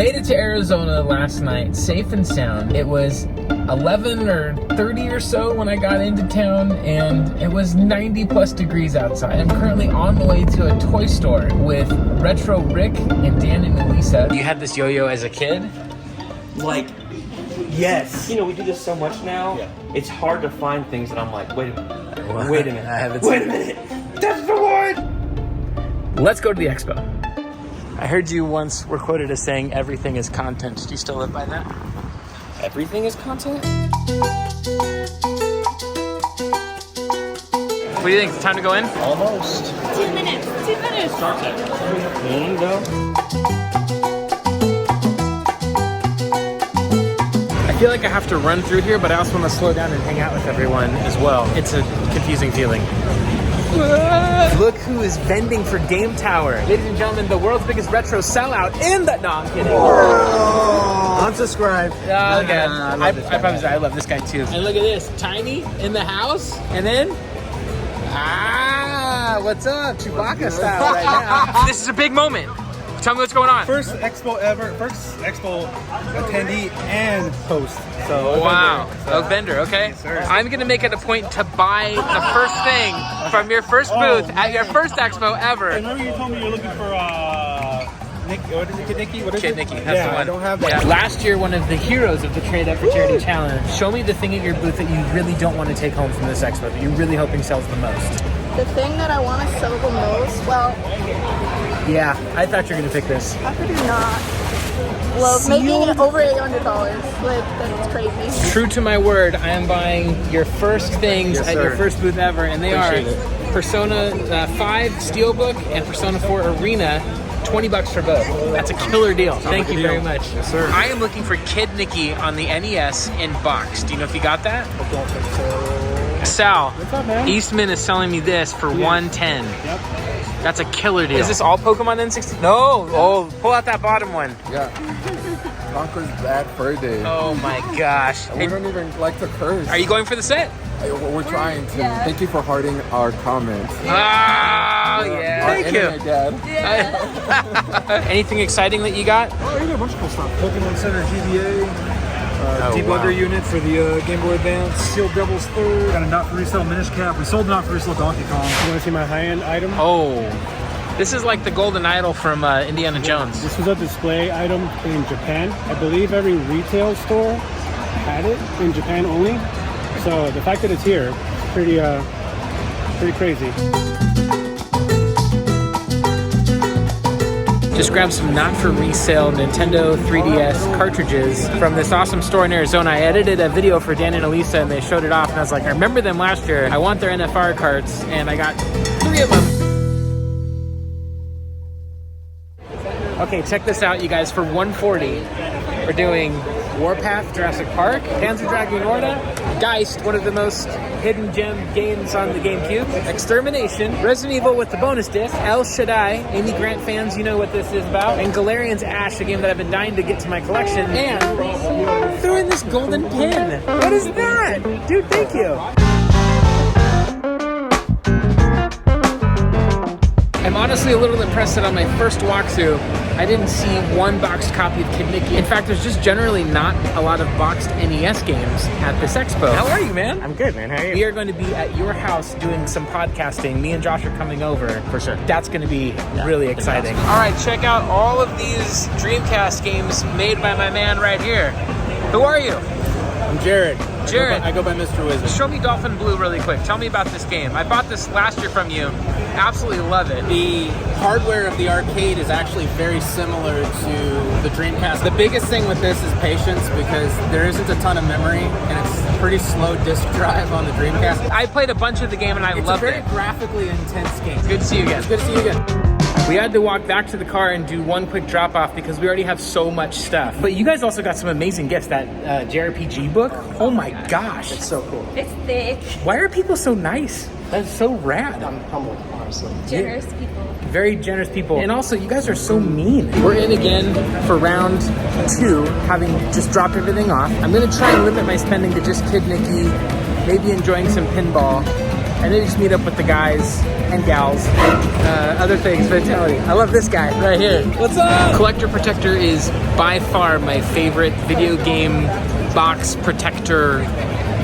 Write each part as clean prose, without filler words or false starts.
Made it to Arizona last night, safe and sound. It was 11 or 30 or so when I got into town, and it was 90 plus degrees outside. I'm currently on the way to a toy store with Retro Rick and Dan and Elisa. You had this yo-yo as a kid? Like, yes. You know, we do this so much now. Yeah. It's hard to find things that I'm like, wait a minute. Wait a minute. I haven't Wait a seen minute. That's the one. Let's go to the expo. I heard you once were quoted as saying everything is content. Do you still live by that? Everything is content? What do you think? It's time to go in? Almost. 2 minutes. 2 minutes. Start it. Go. I feel like I have to run through here, but I also want to slow down and hang out with everyone as well. It's a confusing feeling. Look who is vending for Game Tower. Ladies and gentlemen, the world's biggest retro sellout in the... No, I'm kidding. Unsubscribe. Oh, okay. I promise you, I love this guy too. And look at this. Tiny in the house. And then... what's up? Chewbacca style right now. This is a big moment. Tell me what's going on. First expo ever. First expo attendee and host. So wow. A vendor, okay. Yes, sir. I'm going to make it a point to buy the first thing from your first booth at your first expo ever. I remember you told me you're looking for Nick, what is it, Kid Nicky? What is Kid it? Nicky, that's the one. I don't have that. Yeah. Last year, one of the heroes of the Trade Up for Charity Challenge. Show me the thing at your booth that you really don't want to take home from this expo, that you're really hoping sells the most. The thing that I want to sell the most, well... Yeah, I thought you were going to pick this. How could you not? Well, making it over $800, like, that's crazy. True to my word, I am buying your first things at your first booth ever, and they are Persona 5 Steelbook and Persona 4 Arena. $20 for both. That's a killer deal. Thank you very much. Yes, sir. I am looking for Kid Nicky on the NES in box. Do you know if you got that? Sal, what's up, man? Eastman is selling me this for $110. Yep. That's a killer deal. Is this all Pokemon N60? No. Oh, pull out that bottom one. Yeah. Conquer's bad fur day. Oh my gosh. We don't even like to curse. Are you going for the set? We're trying to. Yeah. Thank you for hearting our comments. Oh, yeah. Our Thank you. Dad. Yeah. Anything exciting that you got? Oh, you got a bunch of cool stuff. Pokemon Center GBA. Debugger wow. unit for the Game Boy Advance. Sealed Devil's Third. Got a not for resale Minish Cap. We sold not for resale Donkey Kong. You want to see my high-end item? Oh, this is like the golden idol from Indiana Jones. This was a display item in Japan. I believe every retail store had it in Japan only. So the fact that it's here, it's pretty crazy. Just grabbed some not-for-resale Nintendo 3DS cartridges from this awesome store in Arizona. I edited a video for Dan and Elisa, and they showed it off, and I was like, I remember them last year. I want their NFR carts, and I got 3 of them. Okay, check this out, you guys. For $140, we're doing Warpath, Jurassic Park, Panzer Dragoon Orta, Geist, one of the most hidden gem games on the GameCube, Extermination, Resident Evil with the bonus disc, El Shaddai, Amy Grant fans, you know what this is about, and Galarian's Ash, a game that I've been dying to get to my collection, and throw in this golden pin. What is that? Dude, thank you. I'm honestly a little impressed that on my first walkthrough, I didn't see one boxed copy of Kid Nicky. In fact, there's just generally not a lot of boxed NES games at this expo. How are you, man? I'm good, man. How are you? We are going to be at your house doing some podcasting. Me and Josh are coming over. For sure. That's going to be really exciting. All right, check out all of these Dreamcast games made by my man right here. Who are you? I'm Jared. Jared. I go by Mr. Wizard. Show me Dolphin Blue really quick. Tell me about this game. I bought this last year from you. Absolutely love it. The hardware of the arcade is actually very similar to the Dreamcast. The biggest thing with this is patience because there isn't a ton of memory and it's a pretty slow disk drive on the Dreamcast. I played a bunch of the game and I loved it. It's a very graphically intense game. It's good to see you again. It's good to see you again. We had to walk back to the car and do one quick drop off because we already have so much stuff. But you guys also got some amazing gifts. That JRPG book, oh my gosh. It's so cool. It's thick. Why are people so nice? That's so rad. I'm humbled, honestly. Generous people. Very generous people. And also, you guys are so mean. We're in again for round 2, having just dropped everything off. I'm gonna try and limit my spending to just Kid Nicky, maybe enjoying some pinball. and then you just meet up with the guys and gals, other things, Vitality. I love this guy right here. What's up? Collector Protector is by far my favorite video game box protector.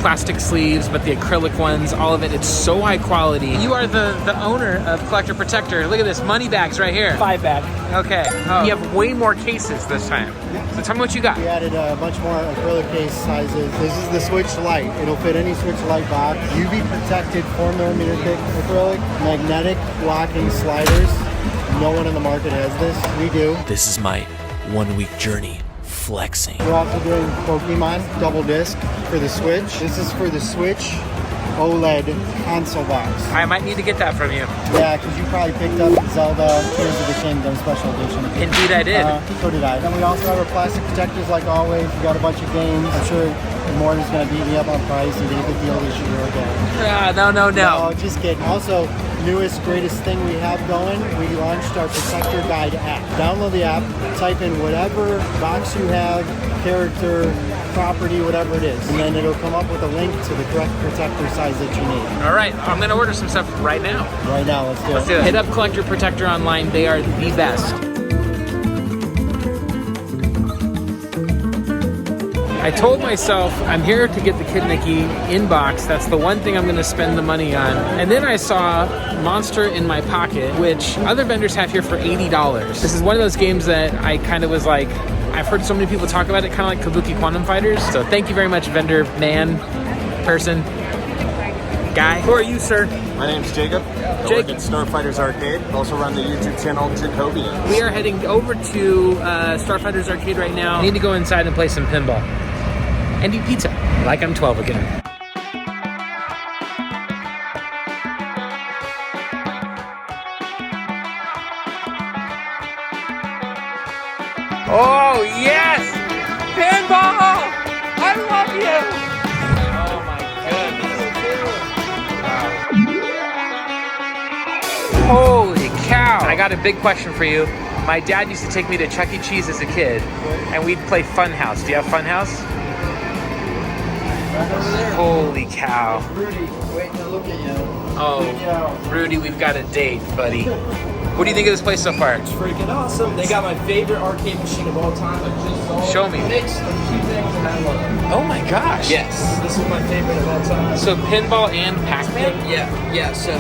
Plastic sleeves, but the acrylic ones, all of it, it's so high quality. You are the owner of Collector Protector. Look at this, money bags right here. 5 bag. Okay. Oh. You have way more cases this time. So tell me what you got. We added a bunch more acrylic case sizes. This is the Switch Lite. It'll fit any Switch Lite box. UV protected 4mm thick acrylic, magnetic locking sliders. No one on the market has this. We do. This is my 1-week journey flexing. We're also doing Pokemon double disc for the Switch. This is for the Switch OLED console box. I might need to get that from you. Yeah, because you probably picked up Zelda Tears of the Kingdom Special Edition. Indeed I did. So did I. Then we also have our plastic protectors like always. We got a bunch of games. I'm sure Mort is going to beat me up on price and get a good deal this year again. No. No, just kidding. Also, newest, greatest thing we have going, we launched our Protector Guide app. Download the app, type in whatever box you have, character, property, whatever it is, and then it'll come up with a link to the correct protector size that you need. All right, I'm gonna order some stuff right now. Right now, let's do it. Let's do it. Hit up Collector Protector online. They are the best. I told myself I'm here to get the Kid Mickey in box. That's the one thing I'm going to spend the money on. And then I saw Monster in My Pocket, which other vendors have here for $80. This is one of those games that I kind of was like, I've heard so many people talk about it, kind of like Kabuki Quantum Fighters. So thank you very much, vendor, man, person, guy. Who are you, sir? My name's Jacob. I work at Starfighters Arcade. Also run the YouTube channel Jacobians. We are heading over to Starfighters Arcade right now. I need to go inside and play some pinball. And eat pizza, like I'm 12 again. Oh, yes! Pinball! I love you! Oh my goodness. Holy cow! I got a big question for you. My dad used to take me to Chuck E. Cheese as a kid, and we'd play Funhouse. Do you have Funhouse? Holy cow. Rudy, waiting to look at you. Oh, Rudy, we've got a date, buddy. What do you think of this place so far? It's freaking awesome. They got my favorite arcade machine of all time. I just saw Show me. Mix of 2 things and I love it. Oh my gosh. Yes, this is my favorite of all time. So pinball and Pac-Man? Yeah. So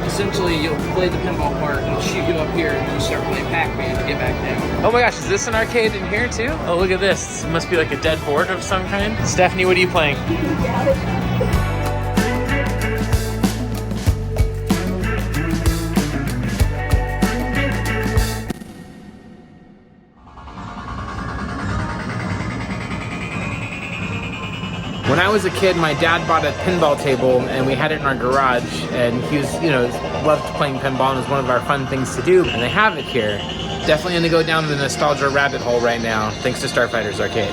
essentially, you'll play the pinball part, and it'll shoot you up here, and then you start playing Pac-Man to get back down. Oh my gosh, is this an arcade in here too? Oh, look at this. It must be like a dead board of some kind. Stephanie, what are you playing? When I was a kid, my dad bought a pinball table and we had it in our garage, and he was, loved playing pinball and it was one of our fun things to do, and they have it here. Definitely gonna go down the nostalgia rabbit hole right now, thanks to Starfighters Arcade.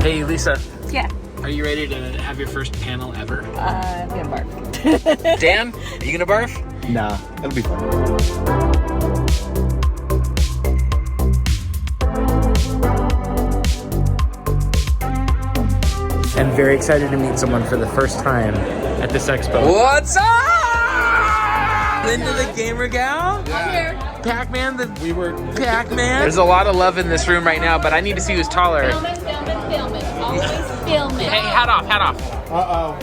Hey, Lisa. Yeah. Are you ready to have your first panel ever? I'm gonna barf. Dan, are you gonna barf? Nah, it'll be fun. I'm very excited to meet someone for the first time at this expo. What's up? Linda the gamer gal? I'm here. Pac-Man, Pac-Man. There's a lot of love in this room right now, but I need to see who's taller. Film it. Always film it. Hey, hat off. Uh-oh.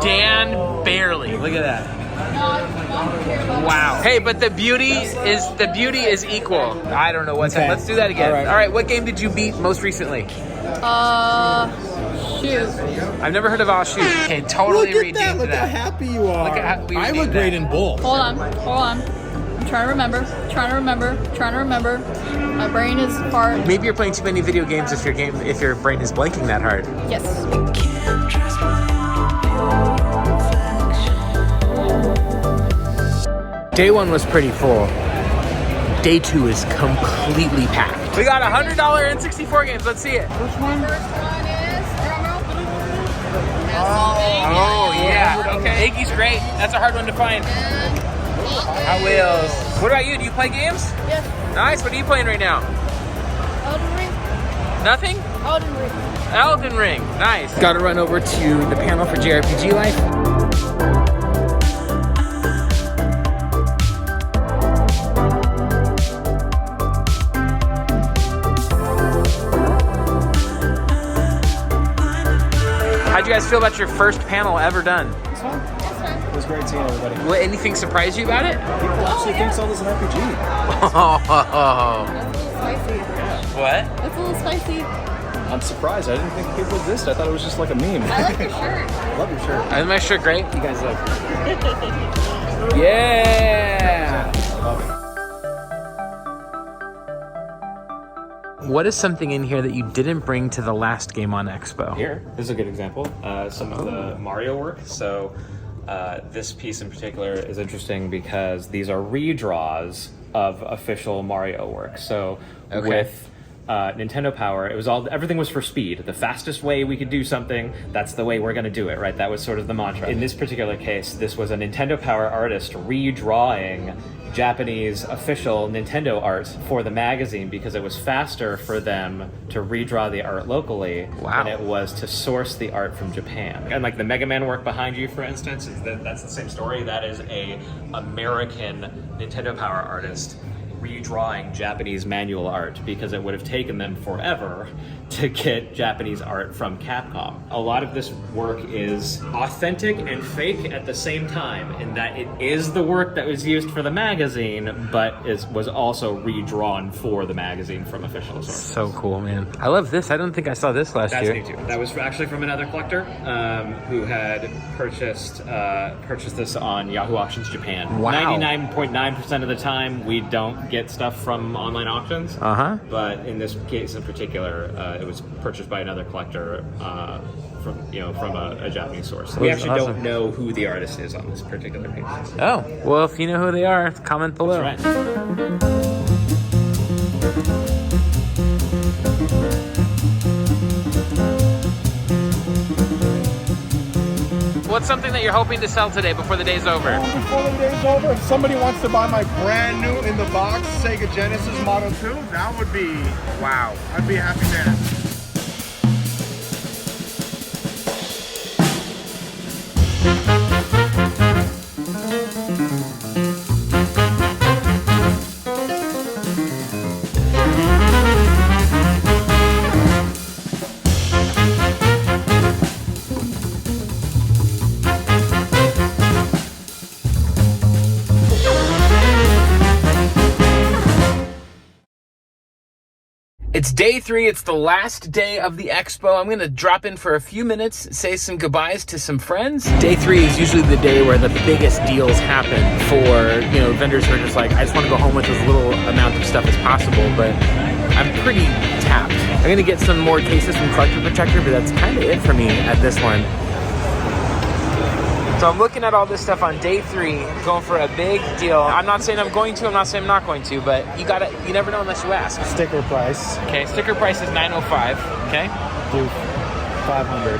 Dan barely. Look at that. Wow. Hey, but the beauty is equal. I don't know what's that. Let's do that again. All right. What game did you beat most recently? Shoot. I've never heard of All Shoot. Okay, totally redeemed that. Look how happy you are. Look at how we I look great in both. Hold on. I'm trying to remember. My brain is far. Maybe you're playing too many video games if your brain is blanking that hard. Yes. Day 1 was pretty full. Day 2 is completely packed. We got $100 N64 games. Let's see it. Which one? First one is Oh, yeah. Okay. Iggy's great. That's a hard one to find. Hot Wheels. What about you? Do you play games? Yes. Nice. What are you playing right now? Elden Ring. Nothing? Elden Ring. Elden Ring. Nice. Got to run over to the panel for JRPG Life. How'd you guys feel about your first panel ever done? It's fun. It was great seeing everybody. What, anything surprised you about it? People actually think Zelda's an RPG. That's a little spicy. What? That's a little spicy. I'm surprised. I didn't think people exist. I thought it was just like a meme. I like your shirt. Love your shirt. Is my shirt great? You guys look. Yeah! What is something in here that you didn't bring to the last Game On Expo? Here, this is a good example. Some of the Mario work. So this piece in particular is interesting because these are redraws of official Mario work. So with Nintendo Power, everything was for speed. The fastest way we could do something, that's the way we're going to do it, right? That was sort of the mantra. In this particular case, this was a Nintendo Power artist redrawing Japanese official Nintendo art for the magazine because it was faster for them to redraw the art locally than it was to source the art from Japan. And like the Mega Man work behind you, for instance, that's the same story. That is a American Nintendo Power artist redrawing Japanese manual art because it would have taken them forever to get Japanese art from Capcom. A lot of this work is authentic and fake at the same time in that it is the work that was used for the magazine, but was also redrawn for the magazine from official sources. So cool, man. I love this. I don't think I saw this last year. That's me too. That was actually from another collector who had purchased this on Yahoo Auctions Japan. Wow. 99.9% of the time, we don't get stuff from online auctions. But in this case in particular, it was purchased by another collector from a Japanese source. We actually don't know who the artist is on this particular piece. Oh, well, if you know who they are, comment below. That's right. What's something that you're hoping to sell today before the day's over? Before the day's over, if somebody wants to buy my brand new in the box Sega Genesis Model 2, that would be, wow, I'd be a happy man. It's day 3. It's the last day of the expo. I'm going to drop in for a few minutes, say some goodbyes to some friends. Day 3 is usually the day where the biggest deals happen for, vendors who are just like, I just want to go home with as little amount of stuff as possible, but I'm pretty tapped. I'm going to get some more cases from Collector Protector, but that's kind of it for me at this one. So I'm looking at all this stuff on day 3, going for a big deal. I'm not saying I'm going to, I'm not saying I'm not going to, but you never know unless you ask. Sticker price. Okay, sticker price is $905, okay? Do $500.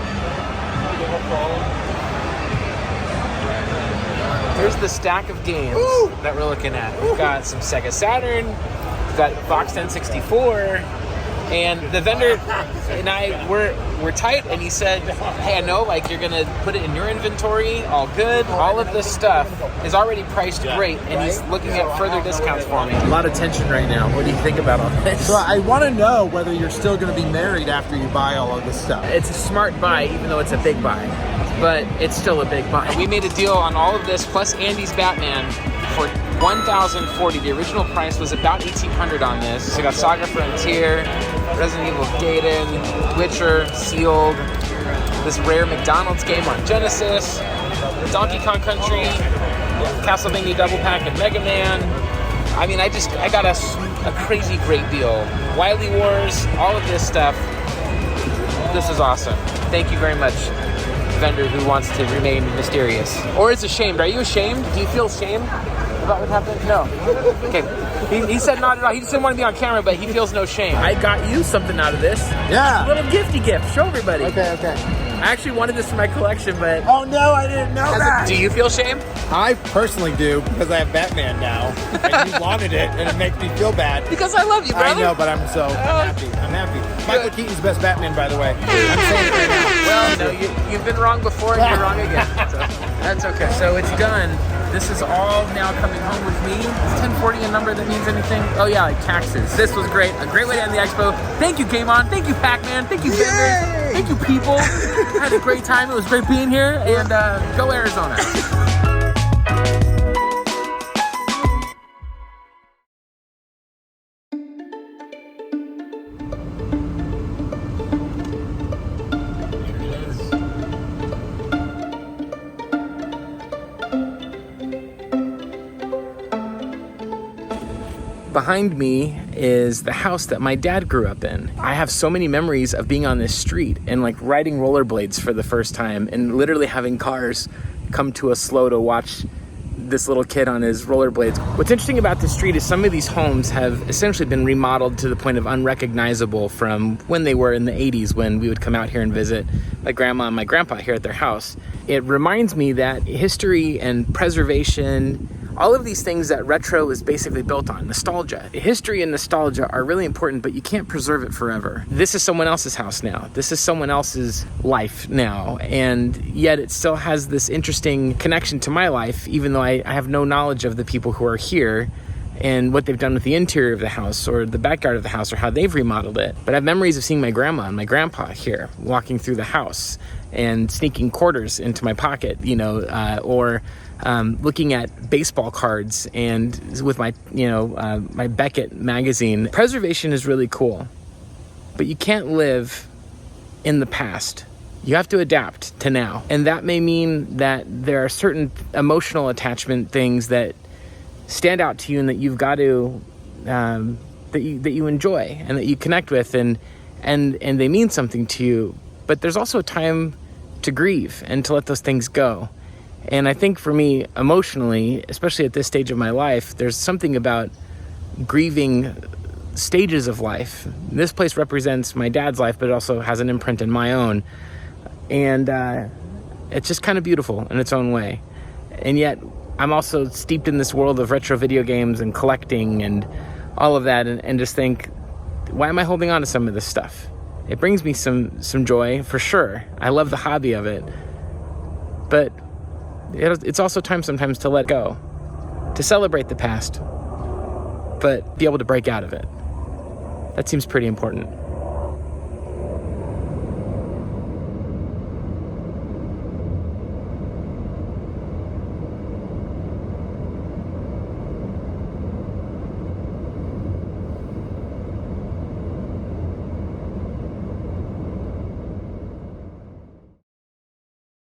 Here's the stack of games that we're looking at. We've got some Sega Saturn, we've got Fox N64, and the vendor and I, we're tight, and he said, hey, I know, you're gonna put it in your inventory, all good. All of this stuff is already priced great, and he's looking at further discounts for me. A lot of tension right now. What do you think about all this? So I want to know whether you're still going to be married after you buy all of this stuff. It's a smart buy, even though it's a big buy, but it's still a big buy. We made a deal on all of this, plus Andy's Batman, for $1,040. The original price was about $1,800 on this. So we got Saga Frontier, Resident Evil Gaiden, Witcher, Sealed, this rare McDonald's game on Genesis, Donkey Kong Country, Castlevania Double Pack, and Mega Man. I mean, I got a crazy great deal. Wily Wars, all of this stuff. This is awesome. Thank you very much, vendor who wants to remain mysterious. Or is ashamed. Are you ashamed? Do you feel shame about what happened? No. Okay. He said not at all. He just didn't want to be on camera, but he feels no shame. I got you something out of this. Yeah. A little gifty gift. Show everybody. Okay. I actually wanted this for my collection, but Oh no, I didn't know that. do you feel shame? I personally do because I have Batman now, and you wanted it, and it makes me feel bad. Because I love you, brother. I know, but I'm happy. I'm happy. Michael Keaton's the best Batman, by the way. I'm saying it right now. Well, no, you've been wrong before and you're wrong again. So that's okay. So it's done. This is all now coming home with me. Is 1040 a number that means anything? Oh yeah, like taxes. This was great. A great way to end the expo. Thank you, Game On. Thank you, Pac-Man. Thank you, vendors. Thank you, people. I had a great time. It was great being here. And go Arizona. Behind me is the house that my dad grew up in. I have so many memories of being on this street and like riding rollerblades for the first time and literally having cars come to a slow to watch this little kid on his rollerblades. What's interesting about this street is some of these homes have essentially been remodeled to the point of unrecognizable from when they were in the 80s when we would come out here and visit my grandma and my grandpa here at their house. It reminds me that history and preservation, all of these things that retro is basically built on, nostalgia. History and nostalgia are really important, but you can't preserve it forever. This is someone else's house now. This is someone else's life now. And yet it still has this interesting connection to my life, even though I have no knowledge of the people who are here and what they've done with the interior of the house or the backyard of the house or how they've remodeled it. But I have memories of seeing my grandma and my grandpa here walking through the house and sneaking quarters into my pocket, or looking at baseball cards and with my, my Beckett magazine. Preservation is really cool, but you can't live in the past. You have to adapt to now. And that may mean that there are certain emotional attachment things that stand out to you and that you've got to, that you enjoy and that you connect with and they mean something to you. But there's also a time to grieve and to let those things go. And I think for me, emotionally, especially at this stage of my life, there's something about grieving stages of life. This place represents my dad's life, but it also has an imprint in my own. And it's just kind of beautiful in its own way. And yet, I'm also steeped in this world of retro video games and collecting and all of that, and just think, why am I holding on to some of this stuff? It brings me some joy, for sure. I love the hobby of it. But it's also time sometimes to let go, to celebrate the past, but be able to break out of it. That seems pretty important.